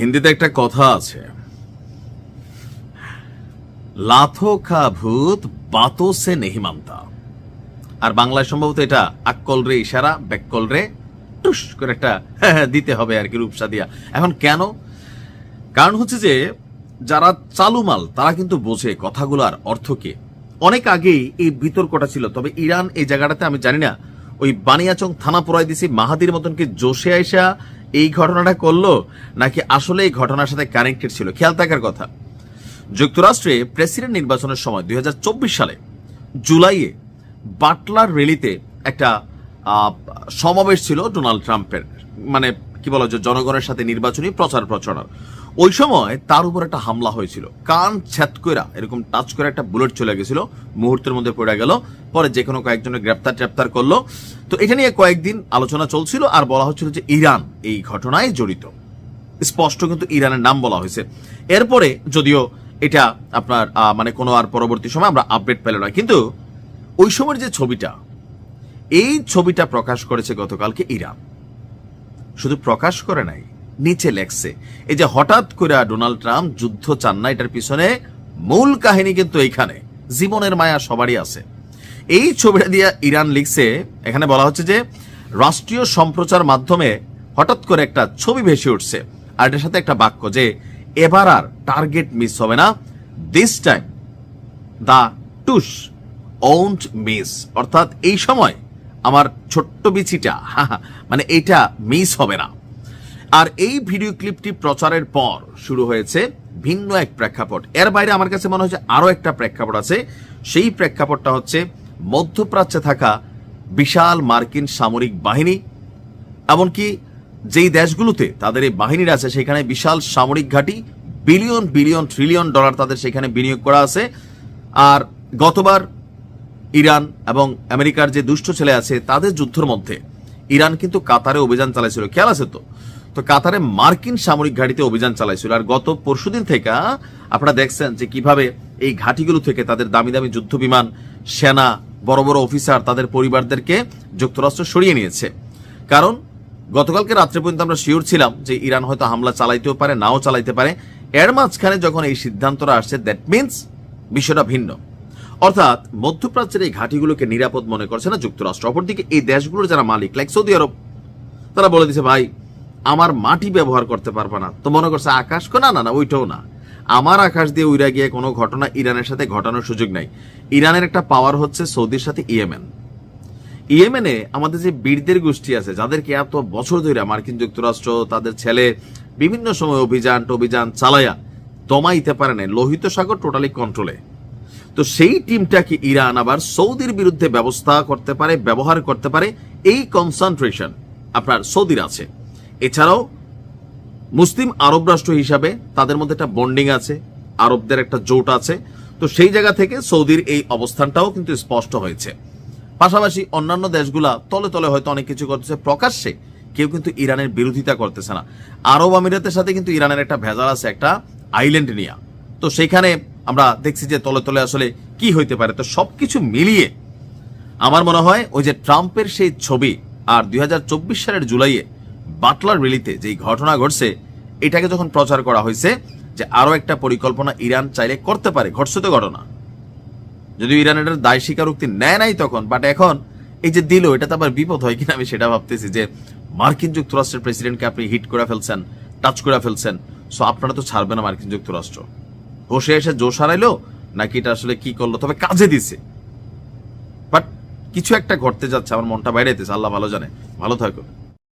হিন্দিতে একটা কথা আছে, লাথো খা ভূত বাতো সে নেহি মানতা। আর বাংলায় সম্ভবত এটা আক্কল রে ইশারা, ব্যাককল রে টুস করে একটা দিতে হবে আর কি, রূপসা দিয়া। এখন কেন? কারণ হচ্ছে যে যারা চালু মাল তারা কিন্তু বোঝে কথাগুলোর অর্থ কি। অনেক আগেই এই বিতর্কটা ছিল, তবে ইরান এই জায়গাটাতে আমি জানি না ওই বানিয়াচং থানা পুরাই দিছি মাহাদির মতন কি জোশে আইসা এই ঘটনাটা করলো নাকি আসলে এই ঘটনার সাথে কানেক্টেড ছিল। খেয়াল থাকার কথা, যুক্তরাষ্ট্রে প্রেসিডেন্ট নির্বাচনের সময় 2024 সালে জুলাইয়ে বাটলার রেলিতে একটা সমাবেশ ছিল ডোনাল্ড ট্রাম্পের, মানে কি বলা যায়, জনগণের সাথে নির্বাচনী প্রচার প্রচারণার। ওই সময় তার উপর একটা হামলা হয়েছিল, কান ছ্যাদ কইরা এরকম টাচ করে একটা বুলেট চলে গেছিল, মুহূর্তের মধ্যে পড়ে গেল। পরে যে কোনো কয়েকজনের গ্রেপ্তার করলো। তো এটা নিয়ে কয়েকদিন আলোচনা চলছিল আর বলা হচ্ছিল যে ইরান এই ঘটনায় জড়িত, স্পষ্ট কিন্তু ইরানের নাম বলা হয়েছে। এরপরে যদিও এটা আপনার মানে কোনো আর পরবর্তী সময় আমরা আপডেট পেল না, কিন্তু ওই সময়ের যে ছবিটা, এই ছবিটা প্রকাশ করেছে গতকালকে ইরান। শুধু প্রকাশ করে নাই, নিচে লেখছে এই যে হঠাৎ করে ডোনাল্ড ট্রাম্প যুদ্ধ চান না, এটার পিছনে মূল কাহিনী কিন্তু এইখানে জীবনের মায়া সবারই আছে। এই ছবিটা দিয়ে ইরান লিখছে, এখানে বলা হচ্ছে যে রাষ্ট্রীয় সম্প্রচার মাধ্যমে হঠাৎ করে একটা ছবি ভেসে উঠছে, আর এটার সাথে একটা বাক্য যে এবার আর টার্গেট মিস হবে না, দিস টাইম দা টুস ওন্ট মিস, অর্থাৎ এই সময় আমার ছোট্ট বিচিটা মানে এইটা মিস হবে না। আর এই ভিডিও ক্লিপটি প্রচারের পর শুরু হয়েছে ভিন্ন এক প্রেক্ষাপট। এর বাইরে আমার কাছে মনে হচ্ছে আরো একটা প্রেক্ষাপট আছে। সেই প্রেক্ষাপটটা হচ্ছে মধ্যপ্রাচ্যে থাকা বিশাল মার্কিন সামরিক বাহিনী, এমনকি যেই দেশগুলোতে তাদের এই বাহিনীর আছে সেখানে বিশাল সামরিক ঘাঁটি, বিলিয়ন বিলিয়ন ট্রিলিয়ন ডলার তাদের সেখানে বিনিয়োগ করা আছে। আর গতবার ইরান এবং আমেরিকার যে দুষ্ট ছেলে আছে তাদের যুদ্ধের মধ্যে ইরান কিন্তু কাতারে অভিযান চালাইছিল, খেয়াল আছে তো? তো কাতারে মার্কিন সামরিক ঘাঁটিতে অভিযান চালাইছিল। আর গত পরশুদিন থেকে আপনারা দেখছেন যে কিভাবে এই ঘাঁটিগুলো থেকে তাদের দামি দামি যুদ্ধ বিমান, সেনা, বড় বড় অফিসার, তাদের পরিবারদেরকে যুক্তরাষ্ট্র সরিয়ে নিয়েছে। কারণ গতকালকে রাত্রে পর্যন্ত আমরা শিওর ছিলাম যে ইরান হয়তো হামলা চালাইতেও পারে, নাও চালাইতে পারে। এর মাঝখানে যখন এই সিদ্ধান্তটা আসছে, দ্যাট মিনস বিষয়টা ভিন্ন। অর্থাৎ মধ্যপ্রাচ্যের এই ঘাঁটিগুলোকে নিরাপদ মনে করছে না যুক্তরাষ্ট্র। অপরদিকে এই দেশগুলোর যারা মালিক, লাইক সৌদি আরব, তারা বলে দিচ্ছে ভাই আমার মাটি ব্যবহার করতে পারবে না। তো মনে করছে আকাশ, না না না ওইটাও না, আমার আকাশ দিয়ে উইরা গিয়ে কোনো ঘটনা ইরানের সাথে ঘটানোর সুযোগ নাই। ইরানের একটা পাওয়ার হচ্ছে সৌদির সাথে ইয়েমেন। ইয়েমেনে আমাদের যে বীরদের গোষ্ঠী আছে, যাদেরকে এত বছর ধরে মার্কিন যুক্তরাষ্ট্র তাদের ছেলে বিভিন্ন সময় অভিযান চালায়া দমাইতে পারে না, লোহিত সাগর টোটালি কন্ট্রোলে। তো সেই টিমটাকে ইরান আবার সৌদির বিরুদ্ধে ব্যবস্থা করতে পারে, ব্যবহার করতে পারে, এই কনসেন্ট্রেশন আপনার সৌদির আছে। এছাড়াও মুসলিম আরব রাষ্ট্র হিসাবে তাদের মধ্যে একটা বন্ডিং আছে, আরবদের একটা জোট আছে। তো সেই জায়গা থেকে সৌদির এই অবস্থানটাও কিন্তু স্পষ্ট হয়েছে। পাশাপাশি অন্যান্য দেশগুলা তলে তলে হয়তো অনেক কিছু করতেছে, প্রকাশ্যে কেউ কিন্তু ইরানের বিরোধিতা করতেছে না। আরব আমিরাতের সাথে কিন্তু ইরানের একটা ভেজাল আছে, একটা আইল্যান্ড নিয়ে। তো সেইখানে আমরা দেখছি যে তলে তলে আসলে কি হইতে পারে। তো সবকিছু মিলিয়ে আমার মনে হয় ওই যে ট্রাম্পের সেই ছবি আর 2024 সালের জুলাইয়ে বাটলার রেলিতে যেই ঘটনা ঘটছে, এটাকে যখন প্রচার করা হয়েছে যে আরো একটা পরিকল্পনা ইরান চাইলে করতে পারে, ঘটছে তো ঘটনা, যদিও ইরান এটার দায় স্বীকারোক্তি নেয় নাই তখন। বাট এখন এই যে দিল, এটা তো আবার বিপদ হয় কিনা আমি সেটা ভাবতেছি, যে মার্কিন যুক্তরাষ্ট্রের প্রেসিডেন্টকে আপনি হিট করে ফেলছেন, টাচ করে ফেলছেন, সো আপনারা তো ছাড়বে না মার্কিন যুক্তরাষ্ট্র। বসে এসে জোশ হারাইলো নাকি এটা আসলে কি করলো, তবে কাজে দিছে। বাট কিছু একটা ঘটতে যাচ্ছে, আমার মনটা বাইরে যেতেছে, আল্লাহ ভালো জানে। ভালো থাকো।